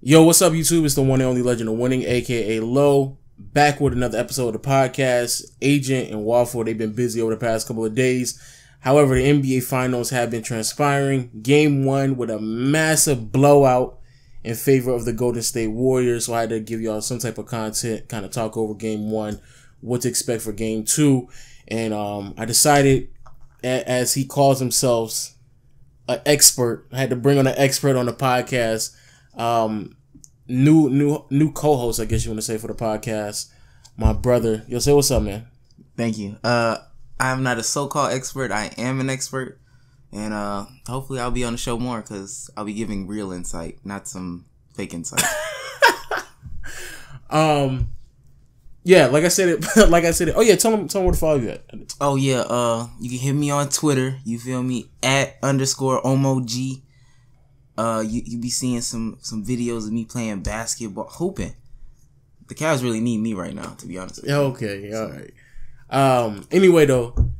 Yo, what's up, YouTube? It's the one and only legend of winning, aka Low, back with another episode of the podcast. Agent and Waffle, they've been busy over the past couple of days. However, the NBA Finals have been transpiring. Game 1 with a massive blowout in favor of the Golden State Warriors. So I had to give y'all some type of content, kind of talk over Game 1, what to expect for Game 2. And I decided, as he calls himself an expert, I had to bring on an expert on the podcast. New co-host, I guess you want to say, for the podcast. My brother. Yo, say what's up, man. Thank you. I'm not a so-called expert. I am an expert. And hopefully I'll be on the show more because I'll be giving real insight, not some fake insight. Yeah, like I said. Oh yeah, tell them where to follow you at. Oh yeah, you can hit me on Twitter. You feel me? @_OMOG. You be seeing some videos of me playing basketball, hooping. The Cavs really need me right now, to be honest with you. Okay, all right. Anyway, though,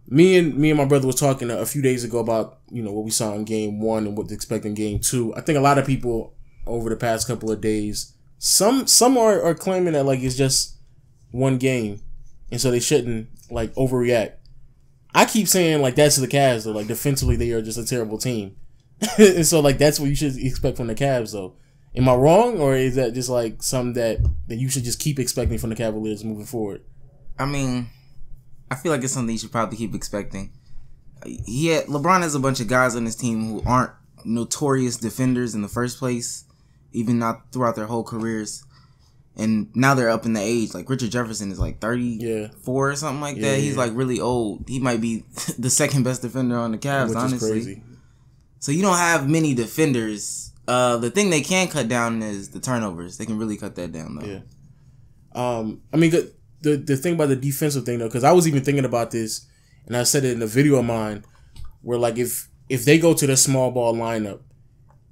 me and my brother was talking a few days ago about, what we saw in Game 1 and what to expect in Game 2. I think a lot of people over the past couple of days, some are claiming that it's just one game, and so they shouldn't overreact. I keep saying that's the Cavs though. Defensively, they are just a terrible team. And so that's what you should expect from the Cavs though. Am I wrong, or is that just something that you should just keep expecting from the Cavaliers moving forward? I mean, I feel like it's something you should probably keep expecting. LeBron has a bunch of guys on his team who aren't notorious defenders in the first place, even not throughout their whole careers. And now they're up in the age. Richard Jefferson is 34 or something like that. He's really old. He might be the second best defender on the Cavs, which honestly. Is crazy. So you don't have many defenders. The thing they can cut down is the turnovers. They can really cut that down, though. Yeah. I mean, the thing about the defensive thing, though, because I was even thinking about this, and I said it in a video of mine, where if they go to the small ball lineup,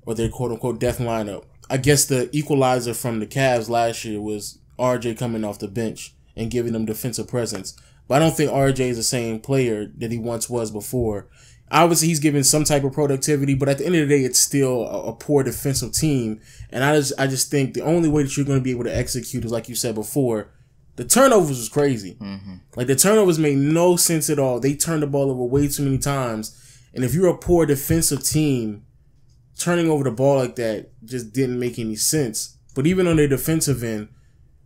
or their quote-unquote death lineup, I guess the equalizer from the Cavs last year was RJ coming off the bench and giving them defensive presence. But I don't think RJ is the same player that he once was before. Obviously, he's given some type of productivity, but at the end of the day, it's still a poor defensive team. And I just think the only way that you're going to be able to execute is, like you said before, the turnovers was crazy. Mm-hmm. The turnovers made no sense at all. They turned the ball over way too many times. And if you're a poor defensive team, turning over the ball like that just didn't make any sense. But even on their defensive end,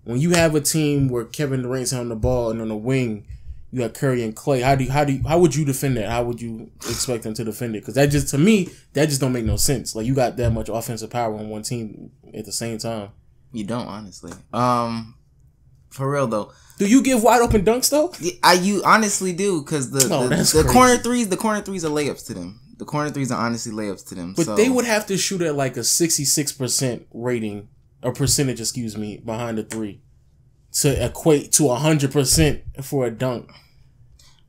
when you have a team where Kevin Durant's on the ball and on the wing, you got Curry and Clay. How would you defend that? How would you expect them to defend it? Because to me, that just don't make no sense. You got that much offensive power on one team at the same time. You don't, honestly. For real though. Do you give wide open dunks though? You honestly do, because the corner threes are layups to them. The corner threes are honestly layups to them. But they would have to shoot at a 66% rating or percentage, behind the three to equate to 100% for a dunk.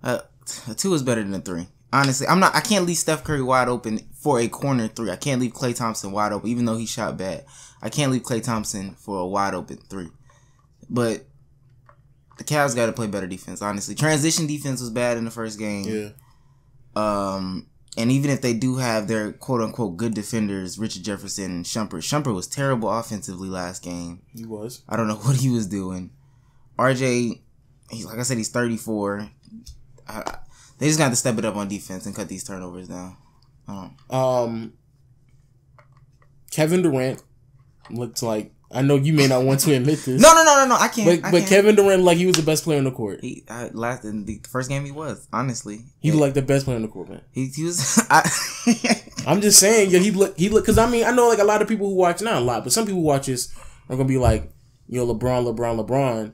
A 2 is better than a 3. Honestly, I can't leave Steph Curry wide open for a corner 3. I can't leave Klay Thompson wide open, even though he shot bad. I can't leave Klay Thompson for a wide open 3. But the Cavs got to play better defense, honestly. Transition defense was bad in the first game. Yeah. And even if they do have their quote-unquote good defenders, Richard Jefferson and Shumpert was terrible offensively last game. He was. I don't know what he was doing. RJ, like I said, he's 34. They just got to step it up on defense and cut these turnovers down. Kevin Durant looked like, I know you may not want to admit this. No. I can't. But Kevin Durant, he was the best player on the court. In the first game he was, honestly. He looked like the best player on the court, man. He was. I'm just saying, he looked, because I know a lot of people who watch, not a lot, but some people who watch this are going to be LeBron.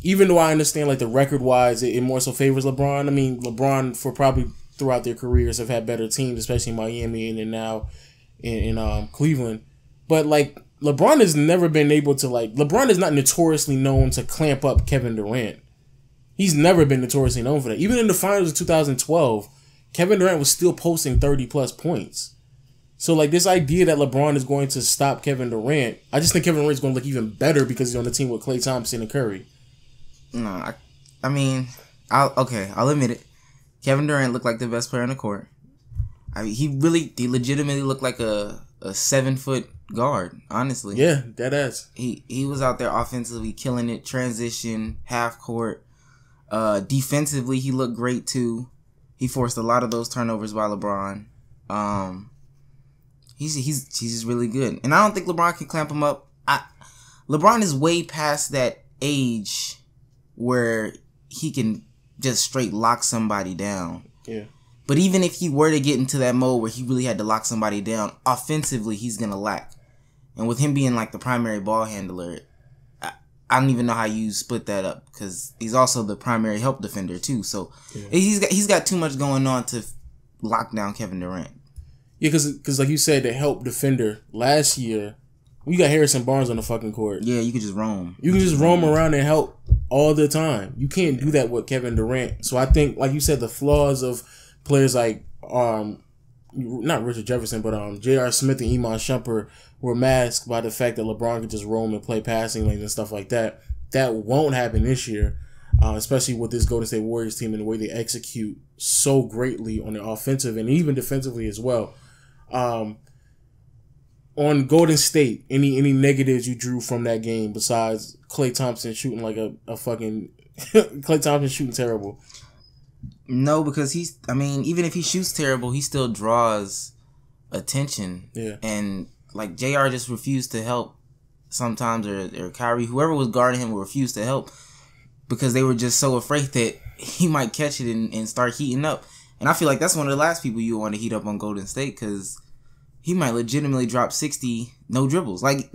Even though I understand, the record-wise, it more so favors LeBron. I mean, LeBron, for probably throughout their careers, have had better teams, especially in Miami and then now in Cleveland. But, LeBron has never been able to, LeBron is not notoriously known to clamp up Kevin Durant. He's never been notoriously known for that. Even in the finals of 2012, Kevin Durant was still posting 30-plus points. So, this idea that LeBron is going to stop Kevin Durant, I just think Kevin Durant is going to look even better because he's on the team with Klay Thompson and Curry. No, I'll admit it. Kevin Durant looked like the best player on the court. I mean, he legitimately looked like a 7-foot guard, honestly. Yeah, that ass. He was out there offensively killing it, transition, half court. Defensively, he looked great too. He forced a lot of those turnovers by LeBron. He's just really good, and I don't think LeBron can clamp him up. LeBron is way past that age where he can just straight lock somebody down. Yeah. But even if he were to get into that mode where he really had to lock somebody down, offensively, he's going to lack. And with him being like the primary ball handler, I don't even know how you split that up because he's also the primary help defender too. So he's got too much going on to lock down Kevin Durant. Yeah, because like you said, the help defender last year, you got Harrison Barnes on the fucking court. Yeah, you could just roam. You can just roam around and help all the time. You can't do that with Kevin Durant. So I think, like you said, the flaws of players like not Richard Jefferson, but J.R. Smith and Iman Shumpert were masked by the fact that LeBron could just roam and play passing lanes and stuff like that. That won't happen this year, especially with this Golden State Warriors team and the way they execute so greatly on the offensive and even defensively as well. On Golden State, any negatives you drew from that game besides Klay Thompson shooting like a fucking Klay Thompson shooting terrible? No, because even if he shoots terrible, he still draws attention. Yeah. And like JR just refused to help sometimes, or Kyrie, whoever was guarding him, would refuse to help because they were just so afraid that he might catch it and start heating up. And I feel like that's one of the last people you want to heat up on Golden State because he might legitimately drop 60 no dribbles. Like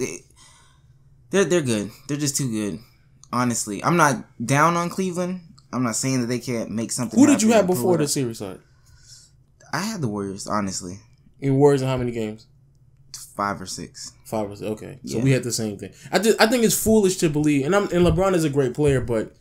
they're good. They're just too good. Honestly, I'm not down on Cleveland. I'm not saying that they can't make something. Who did you have before the series started? I had the Warriors, honestly. In Warriors in how many games? 5 or 6. 5 or 6. Okay, so yeah. we had the same thing. I think it's foolish to believe, and LeBron is a great player, but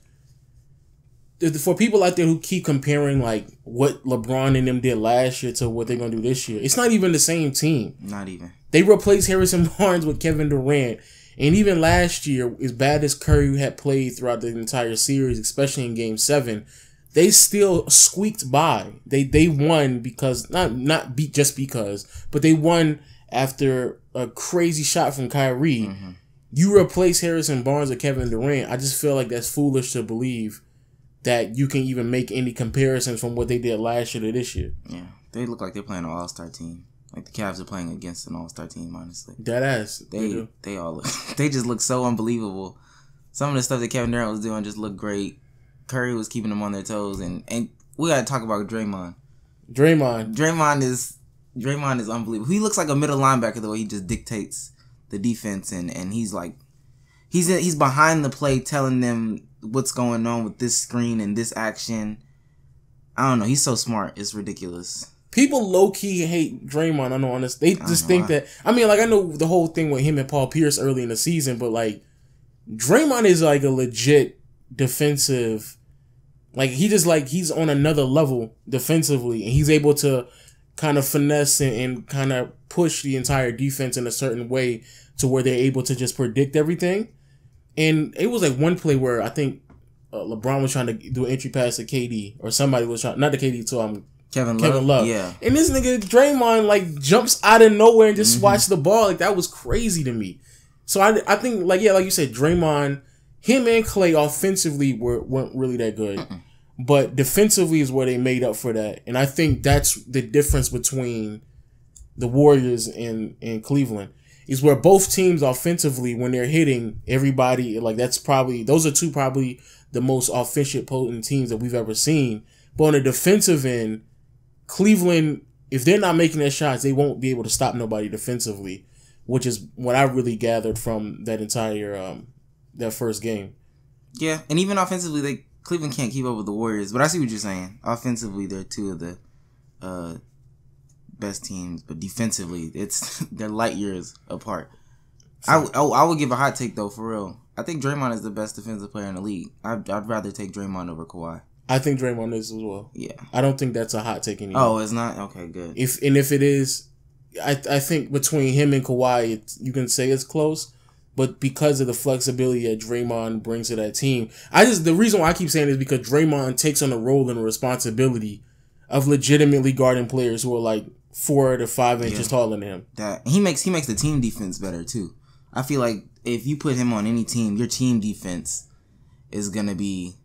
for people out there who keep comparing like what LeBron and them did last year to what they're gonna do this year, it's not even the same team. Not even. They replaced Harrison Barnes with Kevin Durant. And even last year, as bad as Curry had played throughout the entire series, especially in Game 7, they still squeaked by. They won because not beat just because, but they won after a crazy shot from Kyrie. Mm-hmm. You replace Harrison Barnes with Kevin Durant. I just feel like that's foolish to believe that you can even make any comparisons from what they did last year to this year. Yeah, they look like they're playing an all-star team. Like the Cavs are playing against an all-star team, honestly. That ass. They all look. They just look so unbelievable. Some of the stuff that Kevin Durant was doing just looked great. Curry was keeping them on their toes, and we gotta talk about Draymond. Draymond is unbelievable. He looks like a middle linebacker the way he just dictates the defense, and he's like he's behind the play telling them what's going on with this screen and this action. I don't know. He's so smart. It's ridiculous. People low-key hate Draymond. I know, honest. They just think that... I mean, like, I know the whole thing with him and Paul Pierce early in the season, but, like, Draymond is, like, a legit defensive... Like, he's on another level defensively, and he's able to kind of finesse and kind of push the entire defense in a certain way to where they're able to just predict everything. And it was, like, one play where I think LeBron was trying to do an entry pass to KD, or somebody was trying... Not to KD, to Kevin Love. Yeah. And this nigga Draymond like jumps out of nowhere and just swats the ball. Like that was crazy to me. So I think like you said, Draymond, him and Klay offensively weren't really that good. But defensively is where they made up for that. And I think that's the difference between the Warriors and Cleveland. Is where both teams offensively, when they're hitting everybody, like those are two probably the most offensive potent teams that we've ever seen. But on the defensive end, Cleveland, if they're not making their shots, they won't be able to stop nobody defensively, which is what I really gathered from that entire that first game. Yeah, and even offensively, Cleveland can't keep up with the Warriors. But I see what you're saying. Offensively, they're two of the best teams, but defensively, they're light years apart. I would give a hot take though, for real. I think Draymond is the best defensive player in the league. I'd rather take Draymond over Kawhi. I think Draymond is as well. Yeah. I don't think that's a hot take anymore. Oh, it's not? Okay, good. If it is, I think between him and Kawhi, you can say it's close, but because of the flexibility that Draymond brings to that team, the reason why I keep saying it is because Draymond takes on the role and the responsibility of legitimately guarding players who are like 4 to 5 inches taller than him. That he makes the team defense better too. I feel like if you put him on any team, your team defense is gonna be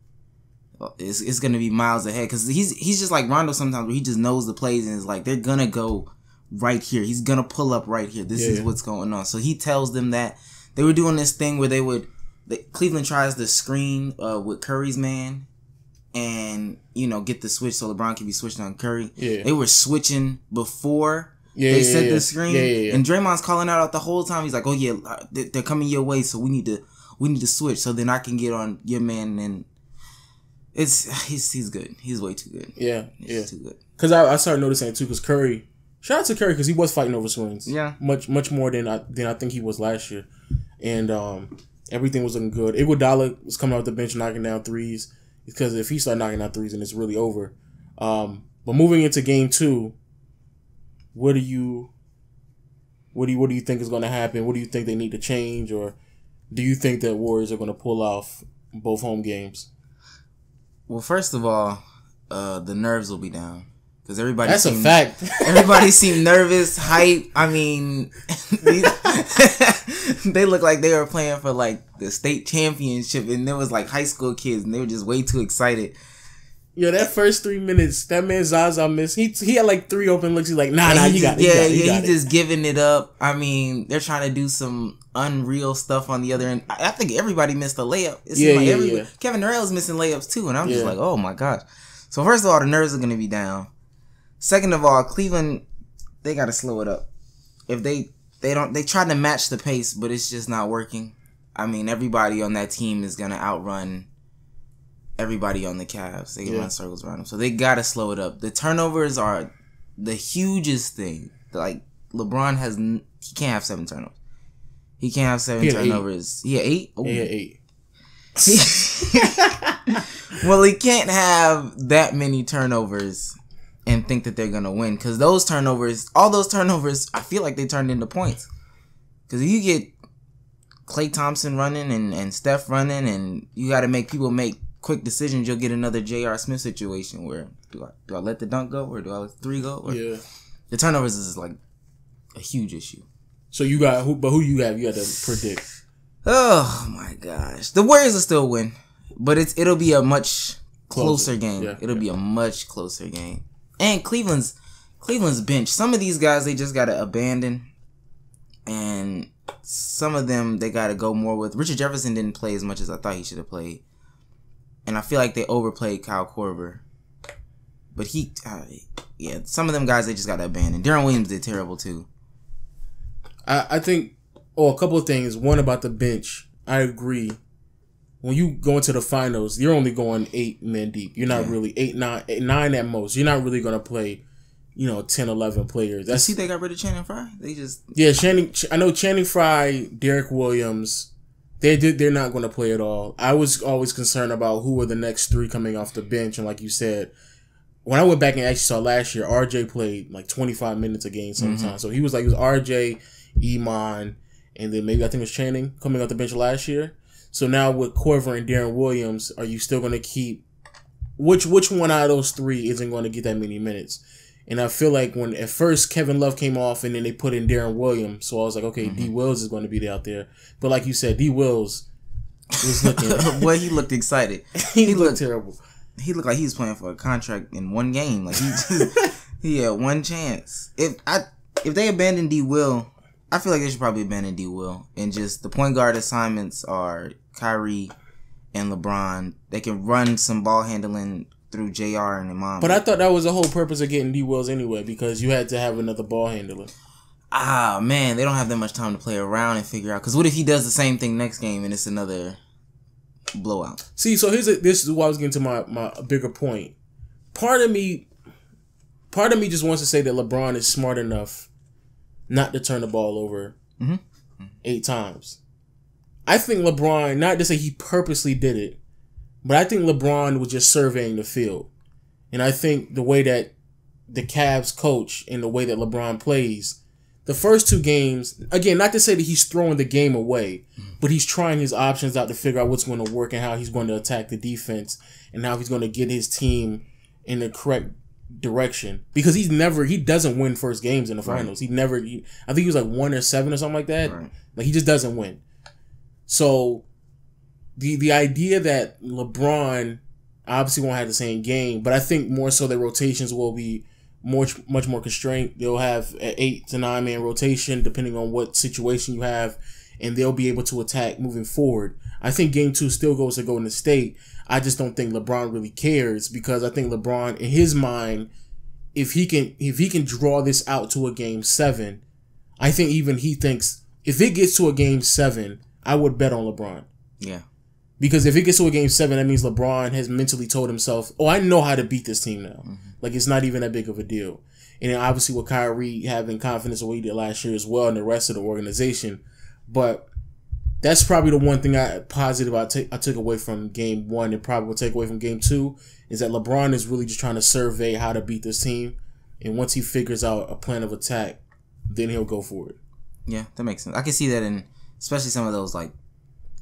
it's gonna be miles ahead because he's just like Rondo sometimes where he just knows the plays and is like they're gonna go right here. He's gonna pull up right here. This is what's going on. So he tells them that they were doing this thing where Cleveland tries to screen with Curry's man and get the switch so LeBron can be switched on Curry. Yeah. They were switching before they set the screen. And Draymond's calling out the whole time. He's like, "Oh yeah, they're coming your way, so we need to switch so then I can get on your man." And he's good. He's way too good. He's too good. Because I started noticing it too. Because Curry, shout out to Curry because he was fighting over swings. Yeah, much more than I think he was last year, and everything was looking good. Iguodala was coming off the bench knocking down threes because if he started knocking down threes, then it's really over. But moving into game 2, what do you think is going to happen? What do you think they need to change, or do you think that Warriors are going to pull off both home games? Well, first of all, the nerves will be down because everybody. That's a fact. Everybody seemed nervous, hype. I mean, they look like they were playing for like the state championship, and there was like high school kids, and they were just way too excited. Yo, that first 3 minutes, that man Zaza missed. He had like 3 open looks. He's like, nah, you got it. He's just giving it up. I mean, they're trying to do some unreal stuff on the other end. I think everybody missed a layup. Kevin Durant's missing layups too, and I'm just like, oh my gosh. So first of all, the nerves are going to be down. Second of all, Cleveland, they got to slow it up. If they tried to match the pace, but it's just not working. I mean, everybody on that team is going to outrun everybody on the Cavs. They can run circles around them. So they got to slow it up. The turnovers are the hugest thing. Like, LeBron he can't have 7 turnovers. He can't have 7 turnovers. 8. He had 8? Ooh. He had 8. Well, he can't have that many turnovers and think that they're going to win. Because all those turnovers, I feel like they turned into points. Because if you get Klay Thompson running and Steph running and you got to make people make quick decisions, you'll get another J.R. Smith situation where do I let the dunk go or do I let the 3 go? Or, the turnovers is like a huge issue. So you got who you have? You got to predict. Oh my gosh, the Warriors will still win, but it'll be a much closer game. It'll be a much closer game. And Cleveland's bench. Some of these guys they just got to abandon, and some of them they got to go more with. Richard Jefferson didn't play as much as I thought he should have played. And I feel like they overplayed Kyle Korver. But some of them guys, they just got to abandon. Deron Williams did terrible, too. I think, a couple of things. One, about the bench. I agree. When you go into the finals, you're only going 8 men deep. You're not really 9 at most. You're not really going to play, 10, 11 players. You see they got rid of Channing Frye? They just... Yeah, I know Channing Frye, Derek Williams... They're not going to play at all. I was always concerned about who were the next 3 coming off the bench. And like you said, when I went back and actually saw last year, RJ played like 25 minutes a game sometimes. Mm-hmm. So he was RJ, Iman, and then maybe I think it was Channing coming off the bench last year. So now with Korver and Deron Williams, are you still going to keep... Which one out of those 3 isn't going to get that many minutes? And I feel like when at first Kevin Love came off and then they put in Deron Williams, so I was like, okay, D Wills is going to be out there. But like you said, D Wills was looking... Well, he looked excited. he looked terrible. He looked like he was playing for a contract in one game. Like he had one chance. If they abandon D Will, I feel like they should probably abandon D Will. And just the point guard assignments are Kyrie and LeBron. They can run some ball handling through JR and Imam. But I thought that was the whole purpose of getting D Wills anyway, because you had to have another ball handler. Ah, man, they don't have that much time to play around and figure out. Because what if he does the same thing next game and it's another blowout? See, so this is why I was getting to my bigger point. Part of me just wants to say that LeBron is smart enough not to turn the ball over 8 times. I think LeBron, not to say he purposely did it, but I think LeBron was just surveying the field. And I think the way that the Cavs coach and the way that LeBron plays, the first 2 games, again, not to say that he's throwing the game away, but he's trying his options out to figure out what's going to work and how he's going to attack the defense and how he's going to get his team in the correct direction because he doesn't win first games in the finals. Right. I think he was like 1-7 or something like that. Right. Like he just doesn't win. So the idea that LeBron obviously won't have the same game, but I think more so their rotations will be much more constrained. They'll have an 8 to 9 man rotation depending on what situation you have, and they'll be able to attack moving forward. I think Game 2 still goes to Golden State. I just don't think LeBron really cares because I think LeBron, in his mind, if he can draw this out to a Game 7, I think even he thinks if it gets to a Game 7, I would bet on LeBron. Yeah. Because if it gets to a Game 7, that means LeBron has mentally told himself, oh, I know how to beat this team now. Mm-hmm. Like, it's not even that big of a deal. And then obviously with Kyrie having confidence in what he did last year as well and the rest of the organization. But that's probably the one thing I took away from Game 1 and probably will take away from Game 2 is that LeBron is really just trying to survey how to beat this team. And once he figures out a plan of attack, then he'll go for it. Yeah, that makes sense. I can see that in especially some of those, like,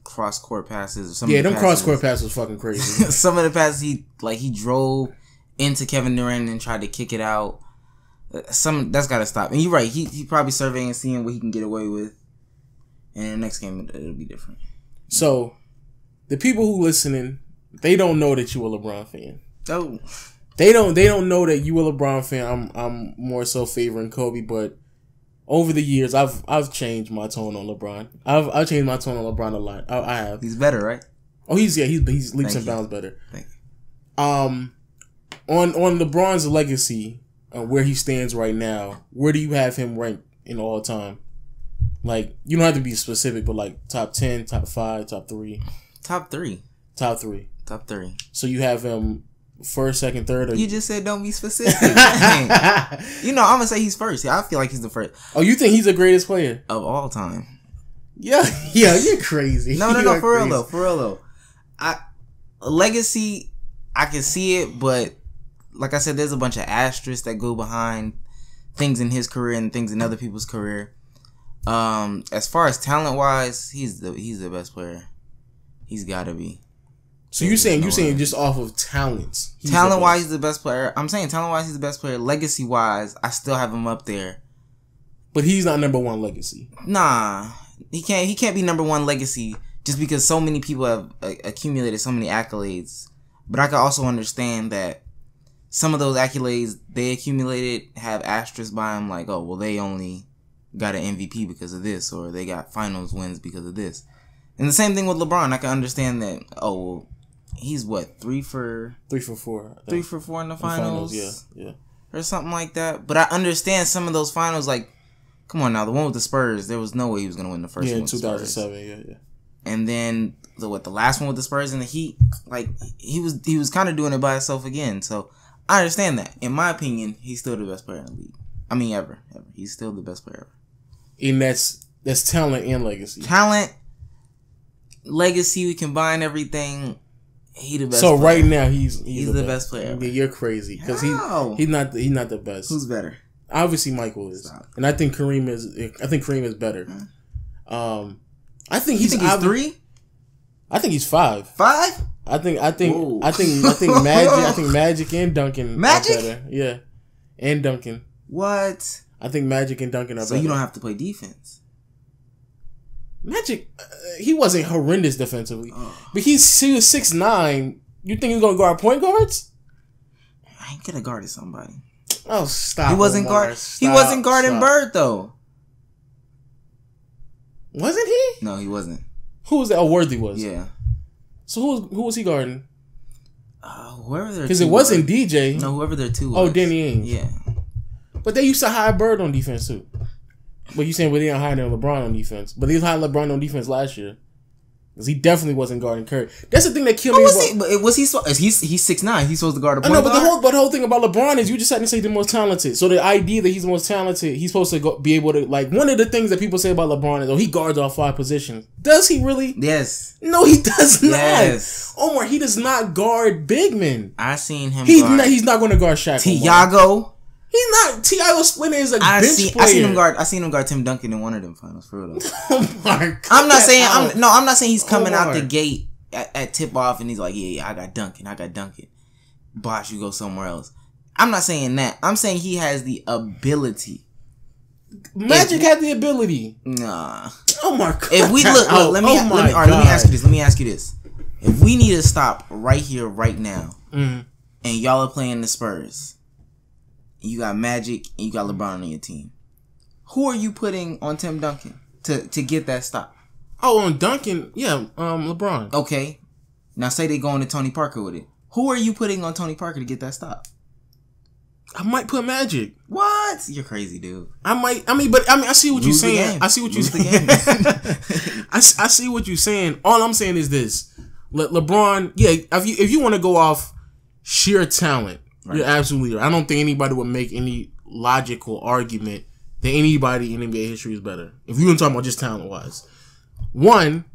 cross-court passes. Or them cross-court passes was fucking crazy. Some of the passes, he drove into Kevin Durant and tried to kick it out. That's got to stop. And you're right. He probably surveying and seeing what he can get away with. And in the next game, it'll be different. So, the people who listening, they don't know that you a LeBron fan. Oh. They don't know that you a LeBron fan. I'm more so favoring Kobe, but over the years, I've changed my tone on LeBron. I've changed my tone on LeBron a lot. I have. He's better, right? Oh, he's leaps and bounds better. Thank you. On LeBron's legacy, where he stands right now, where do you have him ranked in all time? Like, you don't have to be specific, but like top 10, top 5, top 3. Top 3. Top 3. Top 3. So you have him first, second, third? Or you just said don't be specific. I'm going to say he's first. Yeah, I feel like he's the first. Oh, you think he's the greatest player? Of all time. Yeah, you're crazy. No, for real though. Legacy, I can see it, but like I said, there's a bunch of asterisks that go behind things in his career and things in other people's career. As far as talent wise, he's the best player. He's got to be. So you're saying just off of talents. Talent wise, he's the best player. I'm saying talent wise, he's the best player. Legacy wise, I still have him up there. But he's not number one legacy. Nah, he can't be number one legacy just because so many people have accumulated so many accolades. But I can also understand that some of those accolades they accumulated have asterisks by them, like, oh, well, they only got an MVP because of this, or they got finals wins because of this. And the same thing with LeBron. I can understand that, oh, well, he's what, 3 for 4? 3 for 4 in the finals? Yeah. Or something like that. But I understand some of those finals, like, come on now, the one with the Spurs, there was no way he was going to win the first one. Yeah, in 2007, yeah. And then the last one with the Spurs and the Heat, like, he was kind of doing it by himself again. So I understand that. In my opinion, he's still the best player in the league. I mean, ever. He's still the best player ever. And that's talent and legacy. Talent, legacy, we combine everything. He the best. So player. Right now he's the best player ever. Yeah, you're crazy because he's not the best. Who's better? Obviously Michael is. Stop. And I think Kareem is better. I think he's 3. I think he's 5. 5? I think Magic and Duncan are better. Yeah. And Duncan. What? I think Magic and Duncan are better. So you don't have to play defense. Magic, he wasn't horrendous defensively. But he was 6'9". You think he's gonna guard point guards? I ain't gonna guard somebody. Oh, stop! He wasn't guarding Bird though. Wasn't he? No, he wasn't. Who was that? Oh, Worthy was. Yeah. So who was he guarding? Whoever their because it wasn't DJ. No, whoever their 2 was. Oh, Danny Ainge. Yeah. But they used to hire Bird on defense too. But you saying they didn't hire LeBron on defense? But they hired LeBron on defense last year. Because he definitely wasn't guarding Curry. That's the thing that killed me. He's 6'9". He's supposed to guard a point guard. But the whole thing about LeBron is you just had to say the most talented. So the idea that he's the most talented, he's supposed to be able to, like, one of the things that people say about LeBron is, oh, he guards all 5 positions. Does he really? Yes. No, he does not. Yes. Omar, he does not guard big men. I seen him He's not going to guard Shaq. Tiago. He's not. Tiago Splitter is a bench player. I seen him guard Tim Duncan in one of them finals for real. Omar, I'm not saying he's coming out the gate at tip off and he's like, yeah, I got Duncan. Bosh, you go somewhere else. I'm not saying that. I'm saying he has the ability. Magic had the ability. Nah. Oh my god. If we look, let me ask you this. If we need to stop right here, right now, and y'all are playing the Spurs, and you got Magic and you got LeBron on your team, who are you putting on Tim Duncan to get that stop? Oh, on Duncan, yeah, LeBron. Okay. Now say they go into Tony Parker with it. Who are you putting on Tony Parker to get that stop? I might put Magic. What? You're crazy, dude. I see what you're saying. I see what you're saying. I see what you're saying. All I'm saying is this. LeBron, yeah, if you want to go off sheer talent, right, you're absolutely right. I don't think anybody would make any logical argument that anybody in NBA history is better. If you want to talk about just talent-wise. One,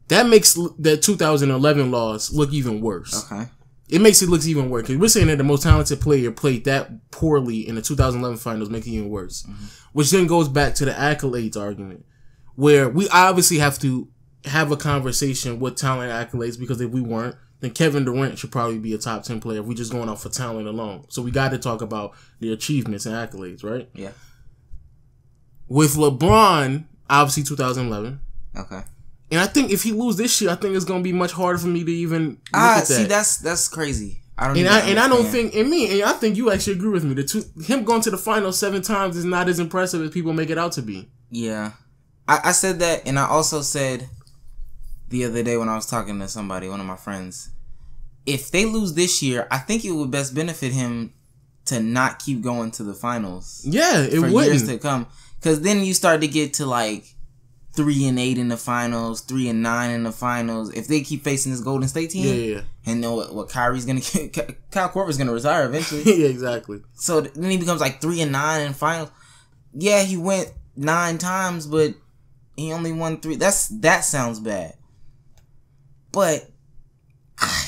that makes the 2011 loss look even worse. Okay. It makes it look even worse. Because we're saying that the most talented player played that poorly in the 2011 finals, making it even worse. Mm-hmm. Which then goes back to the accolades argument, where we obviously have to have a conversation with talent accolades, because if we weren't, then Kevin Durant should probably be a top 10 player if we're just going off for talent alone. So we got to talk about the achievements and accolades, right? Yeah. With LeBron, obviously 2011. Okay. And I think if he lose this year, I think it's gonna be much harder for me to even look at that. See, that's crazy. I don't. I think you actually agree with me. Him going to the finals 7 times is not as impressive as people make it out to be. Yeah, I said that, and I also said the other day when I was talking to somebody, one of my friends, if they lose this year, I think it would best benefit him to not keep going to the finals. Yeah, it would. For years to come, because then you start to get to like 3-8 in the finals, 3-9 in the finals. If they keep facing this Golden State team, and know what Kyrie's gonna get, Kyle Korver's gonna retire eventually. Yeah, exactly. So then he becomes like 3-9 in finals. Yeah, he went 9 times, but he only won 3. That sounds bad. But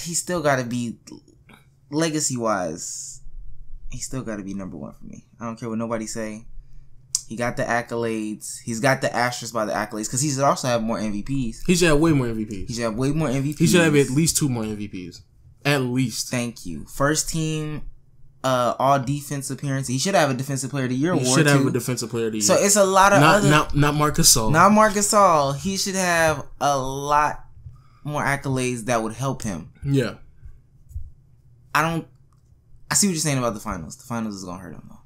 he still got to be, legacy wise, he still got to be number 1 for me. I don't care what nobody say. He got the accolades. He's got the asterisk by the accolades because he should also have more MVPs. He should have way more MVPs. He should have way more MVPs. He should have at least 2 more MVPs. At least. Thank you. First team, all defense appearance. He should have a defensive player of the year award. He should have a defensive player of the year. So it's a lot of not Marc Gasol. Not Marc Gasol. He should have a lot more accolades that would help him. Yeah. I see what you're saying about the finals. The finals is gonna hurt him though.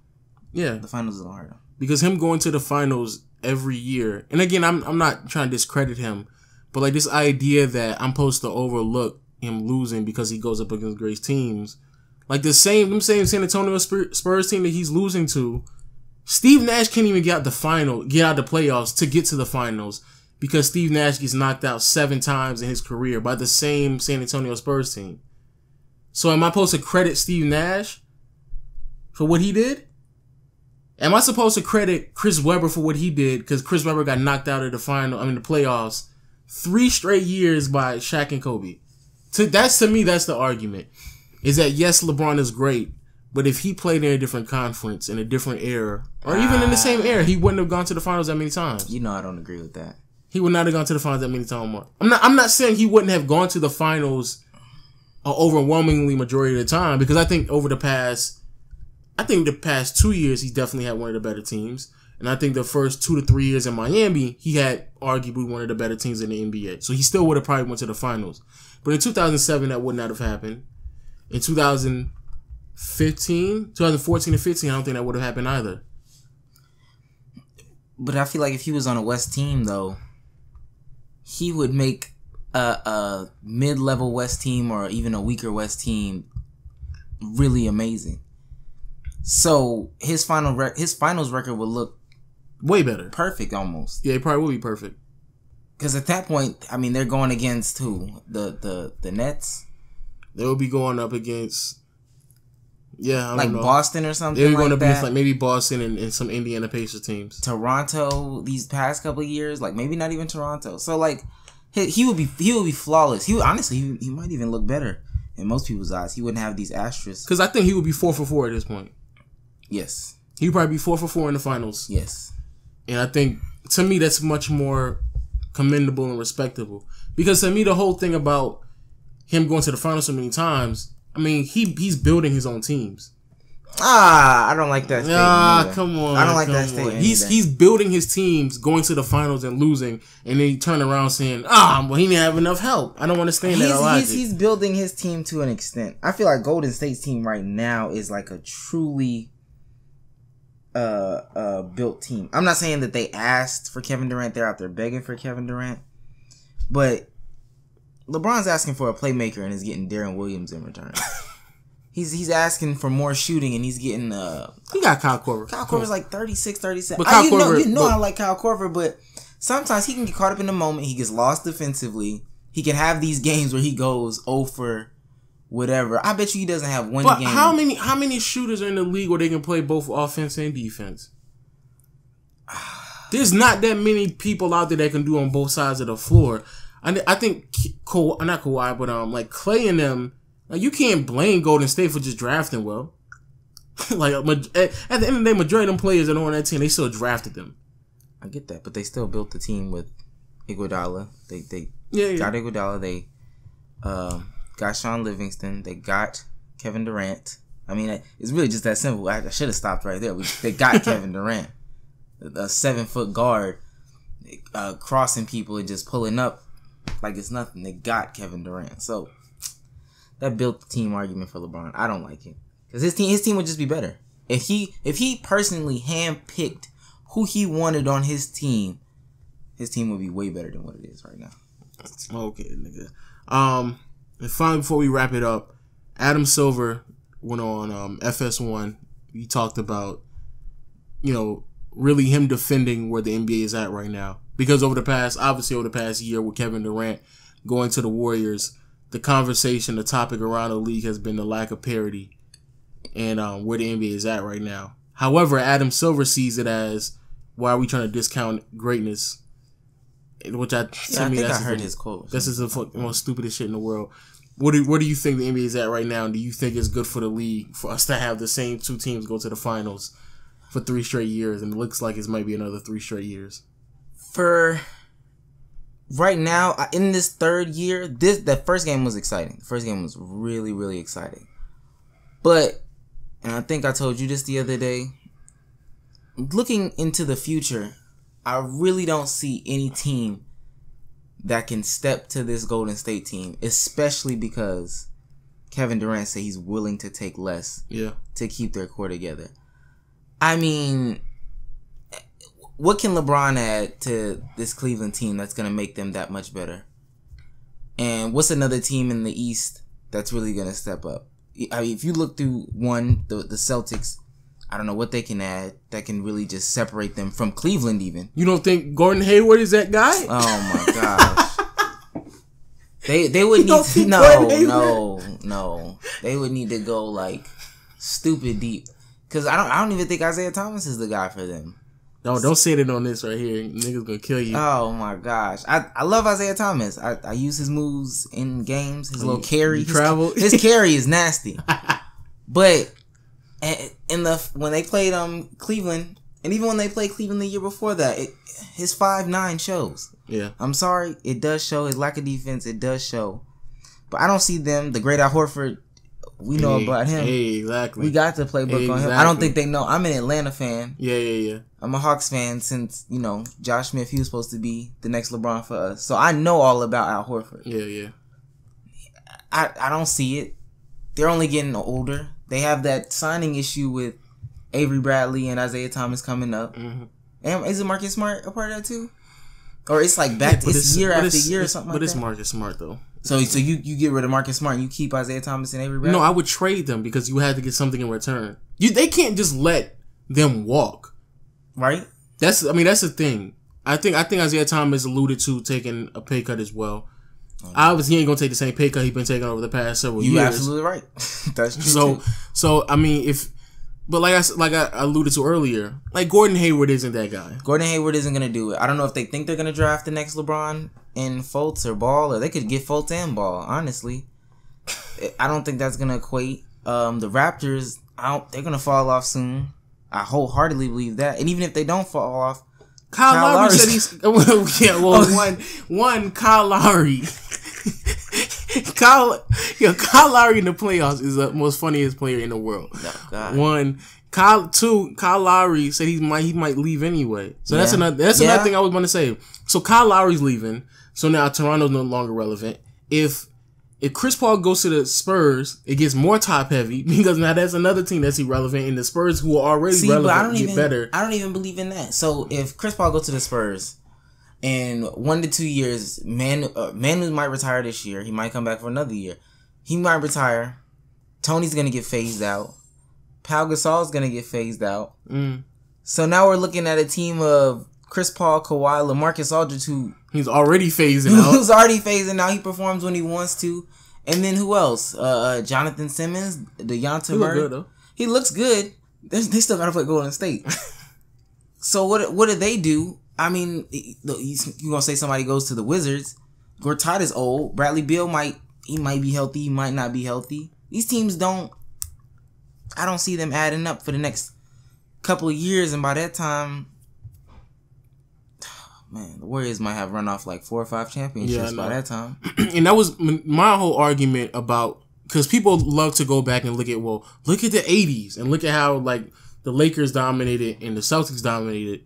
Yeah. The finals is gonna hurt him. Because him going to the finals every year, and again, I'm not trying to discredit him, but like this idea that I'm supposed to overlook him losing because he goes up against great teams, like them same San Antonio Spurs team that he's losing to, Steve Nash can't even get out the playoffs to get to the finals because Steve Nash gets knocked out 7 times in his career by the same San Antonio Spurs team. So am I supposed to credit Steve Nash for what he did? Am I supposed to credit Chris Webber for what he did because Chris Webber got knocked out of the playoffs 3 straight years by Shaq and Kobe? To me, that's the argument. Is that yes, LeBron is great, but if he played in a different conference, in a different era, or even in the same era, he wouldn't have gone to the finals that many times. You know I don't agree with that. He would not have gone to the finals that many times. I'm not saying he wouldn't have gone to the finals an overwhelmingly majority of the time, because I think the past 2 years, he definitely had one of the better teams. And I think the first 2 to 3 years in Miami, he had arguably one of the better teams in the NBA. So he still would have probably went to the finals. But in 2007, that would not have happened. In 2014 and 15, I don't think that would have happened either. But I feel like if he was on a West team, though, he would make a mid-level West team or even a weaker West team really amazing. So his finals record would look way better, perfect almost. Yeah, it probably would be perfect. Because at that point, I mean, they're going against who? The Nets. They will be going up against, I don't know, Boston or something. They're going up against like maybe Boston and some Indiana Pacers teams. Toronto these past couple of years, like maybe not even Toronto. So like he would be flawless. He might even look better in most people's eyes. He wouldn't have these asterisks. Because I think he would be 4 for 4 at this point. Yes. He'd probably be 4 for 4 in the finals. Yes. And I think, to me, that's much more commendable and respectable. Because to me, the whole thing about him going to the finals so many times, I mean, he's building his own teams. I don't like that statement. Come on. I don't like that statement. He's building his teams, going to the finals and losing, and then he turn around saying, well, he didn't have enough help. I don't understand that logic. He's building his team to an extent. I feel like Golden State's team right now is like a truly built team. I'm not saying that they asked for Kevin Durant. They're out there begging for Kevin Durant. But LeBron's asking for a playmaker and is getting Darren Williams in return. He's asking for more shooting and he's getting he got Kyle Korver. Kyle Korver's like 36, 37. But Kyle Korver, you know I like Kyle Korver, but sometimes he can get caught up in the moment. He gets lost defensively. He can have these games where he goes 0 for whatever. I bet you he doesn't have one game. How many shooters are in the league where they can play both offense and defense? There's not that many people out there that can do on both sides of the floor. I think not Kawhi, but like Clay and them. Like, you can't blame Golden State for just drafting well. Like at the end of the day, majority of them players that are on that team, they still drafted them. I get that, but they still built the team with Iguodala. They got Iguodala. They got Sean Livingston. They got Kevin Durant. I mean, it's really just that simple. I should have stopped right there. They got Kevin Durant, a 7-foot guard, crossing people and just pulling up like it's nothing. They got Kevin Durant. So that built the team argument for LeBron. I don't like it because his team would just be better if he personally handpicked who he wanted on his team. His team would be way better than what it is right now. Okay, nigga. And finally, before we wrap it up, Adam Silver went on FS1. He talked about, really him defending where the NBA is at right now. Because over the past year with Kevin Durant going to the Warriors, the conversation, the topic around the league has been the lack of parity and where the NBA is at right now. However, Adam Silver sees it as, why are we trying to discount greatness? Which I heard his quote. This is the most stupidest shit in the world. Where do you think the NBA is at right now? And do you think it's good for the league for us to have the same two teams go to the finals for 3 straight years? And it looks like it might be another 3 straight years. For right now, in this third year, the first game was exciting. The first game was really, really exciting. But, and I think I told you this the other day, looking into the future, I really don't see any team that can step to this Golden State team, especially because Kevin Durant said he's willing to take less to keep their core together. I mean, what can LeBron add to this Cleveland team that's going to make them that much better? And what's another team in the East that's really going to step up? I mean, if you look through the Celtics, I don't know what they can add that can really just separate them from Cleveland even. You don't think Gordon Hayward is that guy? Oh my gosh. They would need to no. They would need to go like stupid deep. Cause I don't even think Isaiah Thomas is the guy for them. No, don't say it on this right here. Niggas gonna kill you. Oh my gosh. I love Isaiah Thomas. I use his moves in games, his little carry. His carry is nasty. But when they played Cleveland, and even when they played Cleveland the year before that, his 5'9" shows. Yeah. I'm sorry, it does show. His lack of defense, it does show. But I don't see them. The great Al Horford, we know about him. Exactly. We got the playbook on him. I don't think they know. I'm an Atlanta fan. Yeah. I'm a Hawks fan since, Josh Smith, he was supposed to be the next LeBron for us. So I know all about Al Horford. Yeah. I don't see it. They're only getting older. They have that signing issue with Avery Bradley and Isaiah Thomas coming up. Mm-hmm. And is it Marcus Smart a part of that too? Or it's like it's year after year or something like that? But it's Marcus Smart though. So you get rid of Marcus Smart and you keep Isaiah Thomas and Avery Bradley? No, I would trade them because you had to get something in return. They can't just let them walk. Right? That's the thing. I think Isaiah Thomas alluded to taking a pay cut as well. Obviously, he ain't gonna take the same pay cut he's been taking over the past several years. You're absolutely right. That's true. So I mean, like I alluded to earlier, like Gordon Hayward isn't that guy. Gordon Hayward isn't gonna do it. I don't know if they think they're gonna draft the next LeBron in Fultz or Ball, or they could get Fultz and Ball. Honestly, I don't think that's gonna equate. The Raptors, they're gonna fall off soon. I wholeheartedly believe that. And even if they don't fall off, Kyle Lowry said he's Kyle Lowry. Kyle Lowry in the playoffs is the most funniest player in the world. Oh, God. Kyle Lowry said he might leave anyway. So that's another thing I was going to say. So Kyle Lowry's leaving. So now Toronto's no longer relevant. If Chris Paul goes to the Spurs, it gets more top heavy because now that's another team that's irrelevant, and the Spurs who are already relevant get better. I don't even believe in that. So if Chris Paul goes to the Spurs, in 1 to 2 years, Manu might retire this year. He might come back for another year. He might retire. Tony's gonna get phased out. Pau Gasol's gonna get phased out. So now we're looking at a team of Chris Paul, Kawhi, LaMarcus Aldridge, who he's already phasing out. Who's already phasing out. He performs when he wants to. And then who else? Jonathan Simmons, DeJounte Murray. He looks good. They still gotta play Golden State. So what do they do? I mean, you gonna say somebody goes to the Wizards? Gortat is old. Bradley Beal might be healthy. He might not be healthy. These teams I don't see them adding up for the next couple of years, and by that time, man, the Warriors might have run off like 4 or 5 championships by that time. And that was my whole argument about, because people love to go back and look at the 80s and look at how like the Lakers dominated and the Celtics dominated.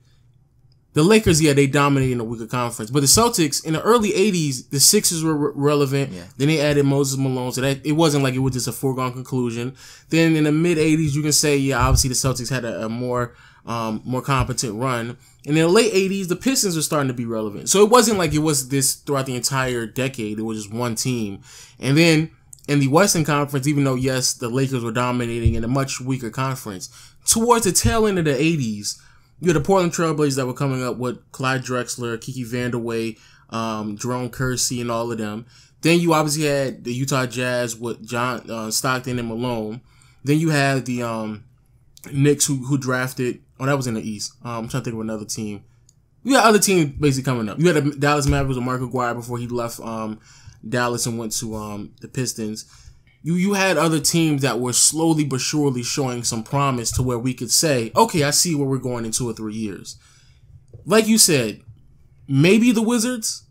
The Lakers, they dominated in a weaker conference. But the Celtics, in the early 80s, the Sixers were relevant. Yeah. Then they added Moses Malone. So that it wasn't like it was just a foregone conclusion. Then in the mid-80s, you can say, obviously the Celtics had a more competent run. And in the late 80s, the Pistons were starting to be relevant. So it wasn't like it was this throughout the entire decade. It was just one team. And then in the Western Conference, even though, yes, the Lakers were dominating in a much weaker conference, towards the tail end of the 80s, you had the Portland Trailblazers that were coming up with Clyde Drexler, Kiki Vandeweghe, Jerome Kersey, and all of them. Then you obviously had the Utah Jazz with John Stockton and Malone. Then you had the Knicks who drafted. Oh, that was in the East. I'm trying to think of another team. You had other teams basically coming up. You had the Dallas Mavericks with Mark Aguirre before he left Dallas and went to the Pistons. You had other teams that were slowly but surely showing some promise to where we could say, okay, I see where we're going in 2 or 3 years. Like you said, maybe the Wizards.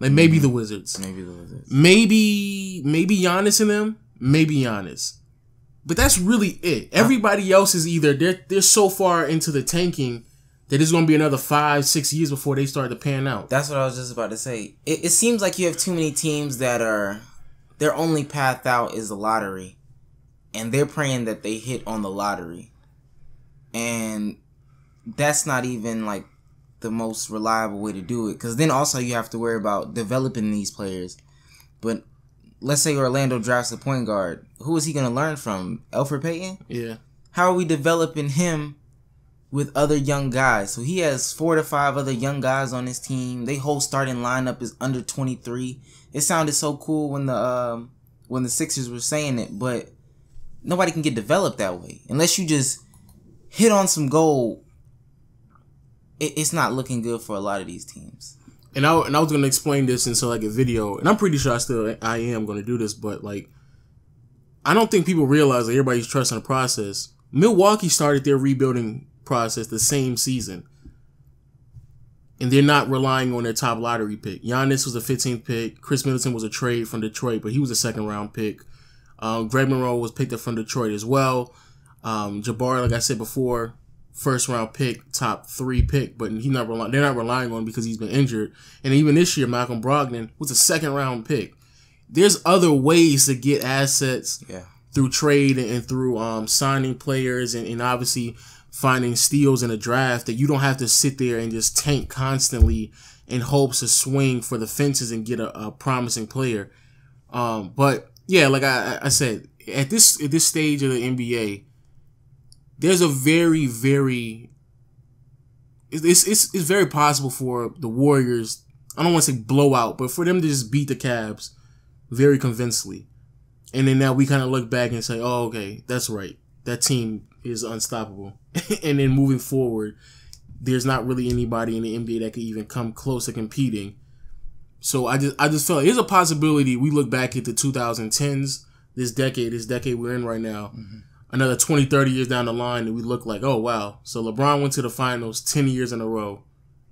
Maybe the Wizards. Maybe Giannis and them. Maybe Giannis. But that's really it. Everybody else is either they're so far into the tanking that it's going to be another 5-6 years before they start to pan out. That's what I was just about to say. It seems like you have too many teams that are, their only path out is the lottery. And they're praying that they hit on the lottery. And that's not even like the most reliable way to do it. Because then also you have to worry about developing these players. But let's say Orlando drafts a point guard. Who is he going to learn from? Elfrid Payton? Yeah. How are we developing him with other young guys? So he has 4 to 5 other young guys on his team. Their whole starting lineup is under 23. It sounded so cool when the Sixers were saying it, but nobody can get developed that way. Unless you just hit on some gold, it's not looking good for a lot of these teams. And I was going to explain this into like a video, and I'm pretty sure I am going to do this, but like, I don't think people realize that everybody's trusting the process. Milwaukee started their rebuilding process the same season, and they're not relying on their top lottery pick. Giannis was a 15th pick. Chris Middleton was a trade from Detroit, but he was a 2nd round pick. Greg Monroe was picked up from Detroit as well. Jabari, like I said before, 1st round pick, top 3 pick, but they're not relying on him because he's been injured. And even this year, Malcolm Brogdon was a 2nd round pick. There's other ways to get assets through trade and through signing players and obviously finding steals in a draft that you don't have to sit there and just tank constantly in hopes to swing for the fences and get a promising player. But yeah, like I said, at this stage of the NBA, there's a very, very it's very possible for the Warriors, I don't want to say blowout, but for them to just beat the Cavs very convincingly. And then now we kind of look back and say, oh, okay, that's right. That team is unstoppable. And then moving forward, there's not really anybody in the NBA that could even come close to competing. So I just felt like there's a possibility we look back at the 2010s, this decade we're in right now, another 20, 30 years down the line, and we look like, oh, wow. So LeBron went to the finals 10 years in a row,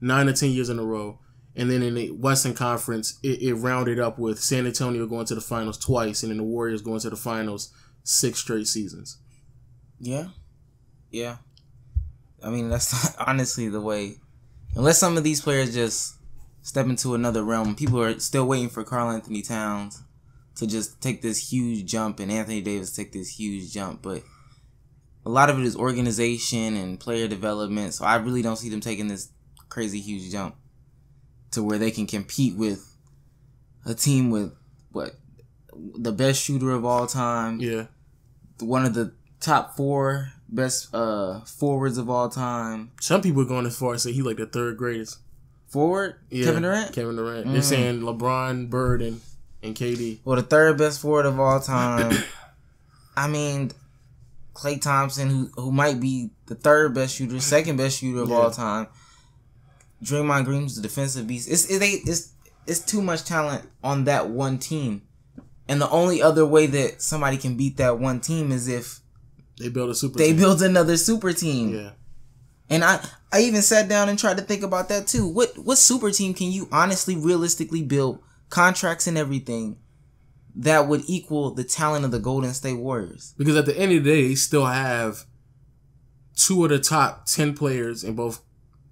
9 or 10 years in a row. And then in the Western Conference, it rounded up with San Antonio going to the finals twice, and then the Warriors going to the finals 6 straight seasons. Yeah. Yeah. I mean, that's honestly the way. Unless some of these players just step into another realm, people are still waiting for Karl Anthony Towns to just take this huge jump and Anthony Davis take this huge jump. But a lot of it is organization and player development, so I really don't see them taking this crazy huge jump to where they can compete with a team with, the best shooter of all time. Yeah. One of the top 4 best forwards of all time. Some people are going as far as say he like the 3rd greatest. Forward? Yeah, Kevin Durant? Kevin Durant. They're saying LeBron, Bird, and KD. Well, the 3rd best forward of all time. I mean, Klay Thompson, who might be the 3rd best shooter, 2nd best shooter of all time. Draymond Green's the defensive beast. It's too much talent on that one team. And the only other way that somebody can beat that one team is if they build a super they team. build another super team. Yeah. And I even sat down and tried to think about that too. What super team can you honestly, realistically build, contracts and everything, that would equal the talent of the Golden State Warriors? Because at the end of the day, they still have 2 of the top 10 players in both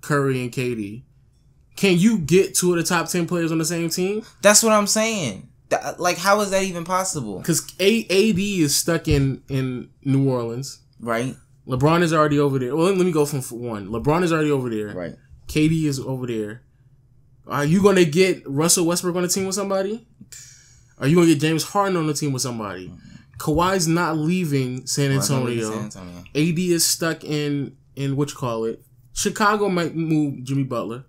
Curry and KD. Can you get 2 of the top 10 players on the same team? That's what I'm saying. Like, how is that even possible? Because AD is stuck in New Orleans. Right. LeBron is already over there. Well, let me go from 1. LeBron is already over there. Right. KD is over there. Are you going to get Russell Westbrook on the team with somebody? Are you going to get James Harden on the team with somebody? Kawhi's not leaving San Antonio. AD is stuck in Chicago might move Jimmy Butler.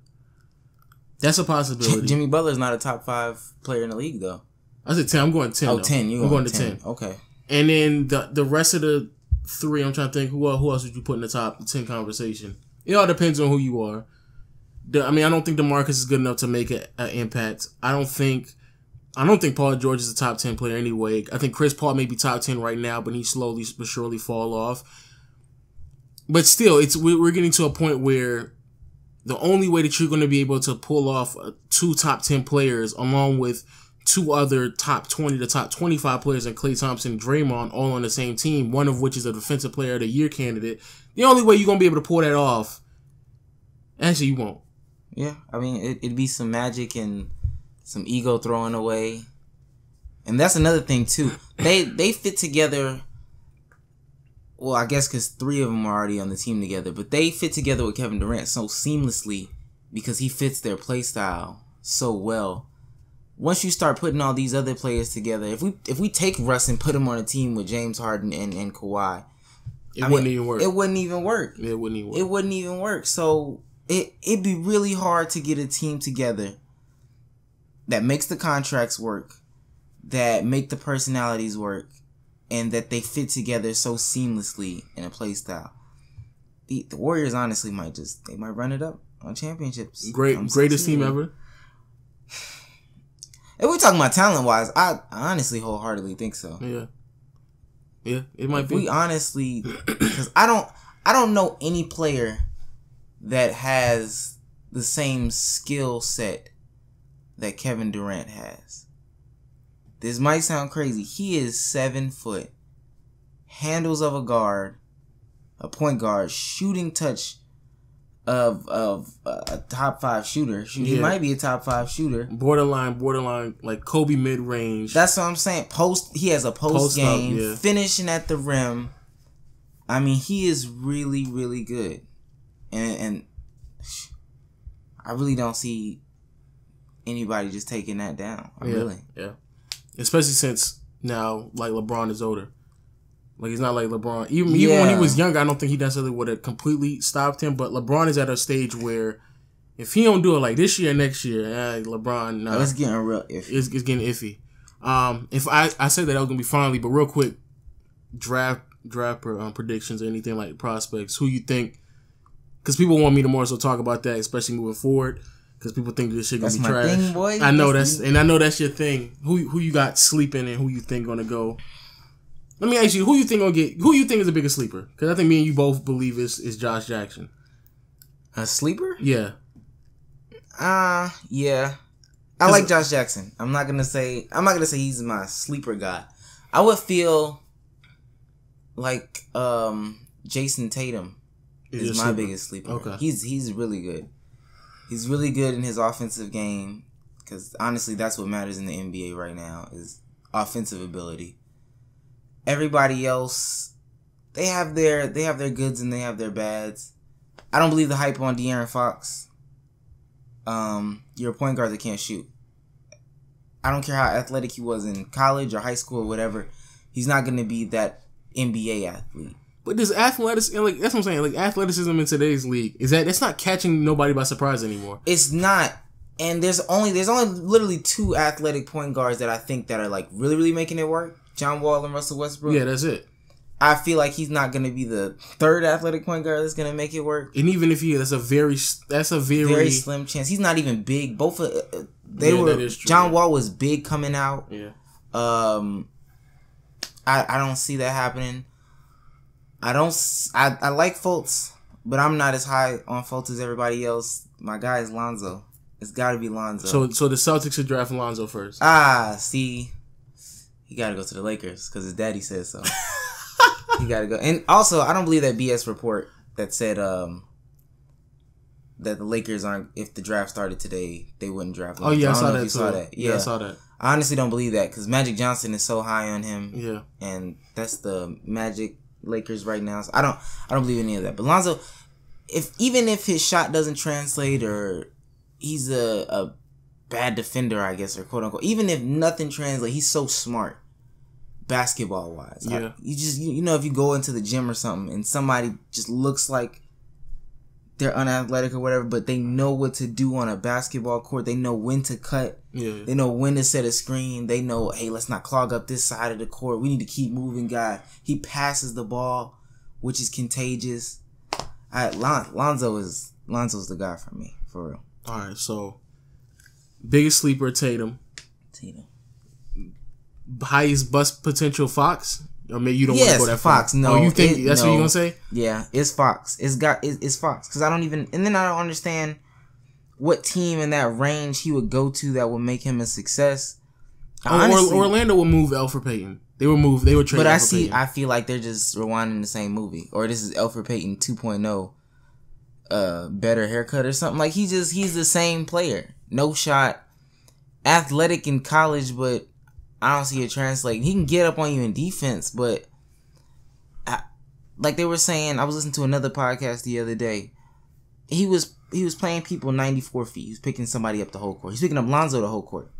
That's a possibility. Jimmy Butler's not a top 5 player in the league, though. I said 10. I'm going 10. Oh, 10. I'm going to 10. Okay. And then the rest of the 3, I'm trying to think, who else would you put in the top 10 conversation? It all depends on who you are. I don't think DeMarcus is good enough to make an impact. I don't think Paul George is a top 10 player anyway. I think Chris Paul may be top 10 right now, but he slowly but surely fall off. But still, we're getting to a point where the only way that you're going to be able to pull off 2 top 10 players along with 2 other top 20 to top 25 players and Klay Thompson and Draymond all on the same team, one of which is a Defensive Player of the Year candidate. The only way you're going to be able to pull that off, actually you won't. Yeah, I mean, it'd be some magic and some ego throwing away. And that's another thing, too. They fit together. Well, I guess because 3 of them are already on the team together. But they fit together with Kevin Durant so seamlessly because he fits their play style so well. Once you start putting all these other players together, if we take Russ and put him on a team with James Harden and Kawhi, it wouldn't even work. It wouldn't even work. It wouldn't even work. It wouldn't even work. So it'd be really hard to get a team together that makes the contracts work, that make the personalities work, and that they fit together so seamlessly in a play style. The Warriors honestly might run it up on championships. Greatest team ever. If we're talking about talent wise, I honestly wholeheartedly think so. Yeah, it might be. We honestly, because I don't know any player that has the same skill set that Kevin Durant has. This might sound crazy. He is 7 foot, handles of a guard, a point guard, shooting touch of a top 5 shooter. He might be a top 5 shooter. Borderline, like Kobe mid range. That's what I'm saying. He has a post game, finishing at the rim. I mean, he is really, really good, and I really don't see anybody just taking that down. Yeah. Especially since now, like, LeBron is older. Like, he's not like LeBron. Even when he was younger, I don't think he necessarily would have completely stopped him. But LeBron is at a stage where if he don't do it like this year, next year, LeBron, nah, it's getting real iffy. It's getting iffy. If I said that was gonna be finally, but real quick, draft predictions or anything like prospects. Who you think? Because people want me to more so talk about that, especially moving forward. Because people think this shit gonna be trash. Thing, boy. I know and I know that's your thing. Who you got sleeping and who you think gonna go? Let me ask you, who you think is the biggest sleeper? Because I think me and you both believe is Josh Jackson. A sleeper? Yeah. Yeah. I like Josh Jackson. I'm not gonna say he's my sleeper guy. I would feel like Jason Tatum is my biggest sleeper. Okay. He's really good. He's really good in his offensive game, because honestly, that's what matters in the NBA right now is offensive ability. Everybody else, they have their goods and they have their bads. I don't believe the hype on De'Aaron Fox. You're a point guard that can't shoot. I don't care how athletic he was in college or high school or whatever. He's not going to be that NBA athlete. But does athleticism, like, that's what I'm saying, like, athleticism in today's league, that's not catching nobody by surprise anymore. It's not. And there's only literally 2 athletic point guards that I think that are like really, really making it work. John Wall and Russell Westbrook. Yeah, that's it. I feel like he's not going to be the 3rd athletic point guard that's going to make it work. And even if he is, that's a very slim chance. He's not even big. Both of that is true, John Wall was big coming out. Yeah. I don't see that happening. I like Fultz, but I'm not as high on Fultz as everybody else. My guy is Lonzo. It's got to be Lonzo. So the Celtics should draft Lonzo first. See, he got to go to the Lakers because his daddy says so. He got to go. And also, I don't believe that BS report that said that the Lakers aren't. If the draft started today, they wouldn't draft Lonzo. Oh yeah, I saw that. Yeah, I saw that. I honestly don't believe that because Magic Johnson is so high on him. Yeah, and that's the Magic Lakers right now. So I don't believe any of that. But Lonzo, even if his shot doesn't translate or he's a bad defender, I guess, or quote unquote, even if nothing translates, he's so smart basketball wise. Yeah, you know, if you go into the gym or something and somebody just looks like they're unathletic or whatever, but they know what to do on a basketball court. They know when to cut. Yeah. They know when to set a screen. They know, hey, let's not clog up this side of the court. We need to keep moving, guy. He passes the ball, which is contagious. Lonzo's the guy for me, for real. All right, so biggest sleeper Tatum. Highest bust potential Fox. Or maybe you don't want to go that far. Fox. No, you think that's what you're gonna say? Yeah, it's Fox. It's Fox because I don't understand what team in that range he would go to that would make him a success. Honestly, Orlando will move Elfrid Payton. They would trade. But I feel like they're just rewinding the same movie, or this is Elfrid Payton 2.0, better haircut or something. Like he's the same player, no shot, athletic in college, but I don't see it translating. He can get up on you in defense, but like they were saying, I was listening to another podcast the other day. He was playing people 94 feet. He was picking somebody up the whole court. He's picking up Lonzo the whole court.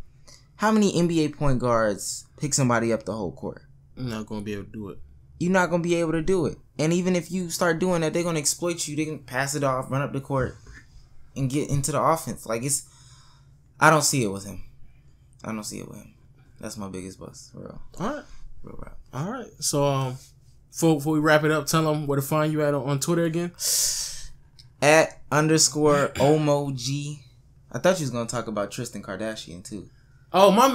How many NBA point guards pick somebody up the whole court? I'm not going to be able to do it. You're not going to be able to do it. And even if you start doing that, they're going to exploit you. They can pass it off, run up the court, and get into the offense. Like I don't see it with him. That's my biggest bust, for real. All right. Real rap. All right. So, before we wrap it up, tell them where to find you at on Twitter again. @_OMOG. I thought you was going to talk about Tristan Kardashian, too. Oh, my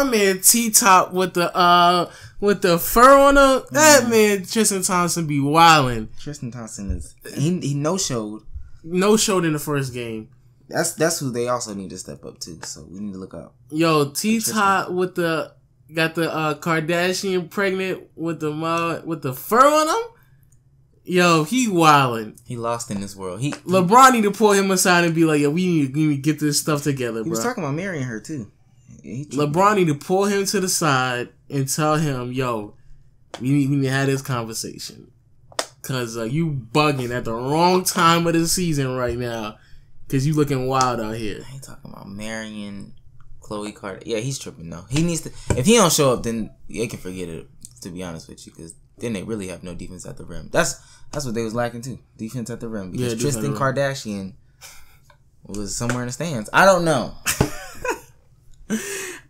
man T-Top with the fur on him. That man, Tristan Thompson, be wildin'. Tristan Thompson he no-showed. No-showed in the first game. That's who they also need to step up to. So we need to look out. Yo, T-Top got the Kardashian pregnant with the fur on him. Yo, he wildin'. He lost in this world. LeBron need to pull him aside and be like, yo, we need to get this stuff together, bro. He was talking about marrying her too. LeBron need to pull him to the side and tell him, yo, we need to have this conversation. Cause you bugging at the wrong time of the season right now. Cause you looking wild out here. He talking about marrying Khloe Kardashian. Yeah, he's tripping though. He needs to. If he don't show up, then they can forget it. To be honest with you, because then they really have no defense at the rim. That's what they was lacking too. Defense at the rim. Because Tristan Kardashian was somewhere in the stands. I don't know.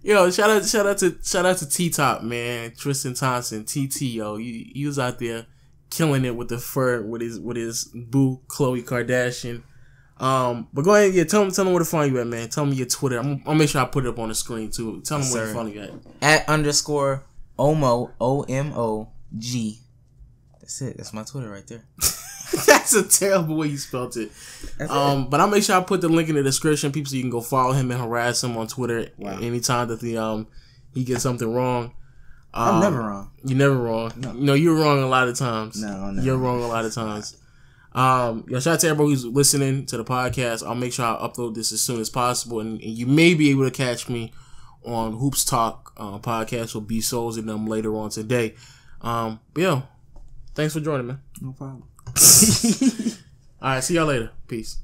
Yo, shout out to T-Top, man. Tristan Thompson, TT, yo. He was out there killing it with the fur with his boo Khloe Kardashian. But go ahead, tell them where to find you at, man. Tell me your Twitter. I'll make sure I put it up on the screen too. Tell them where to find you at. @_OMOG. That's it. That's my Twitter right there. That's a terrible way you spelled it. But I'll make sure I put the link in the description, people, so you can go follow him and harass him on Twitter anytime that he gets something wrong. I'm never wrong. You're never wrong. No, you're wrong a lot of times. No, no. You're wrong a lot of times. Shout out to everybody who's listening to the podcast. I'll make sure I upload this as soon as possible, and you may be able to catch me on Hoops Talk podcast with B Souls and them later on today. But yo, thanks for joining, man. No problem. All right, see y'all later. Peace.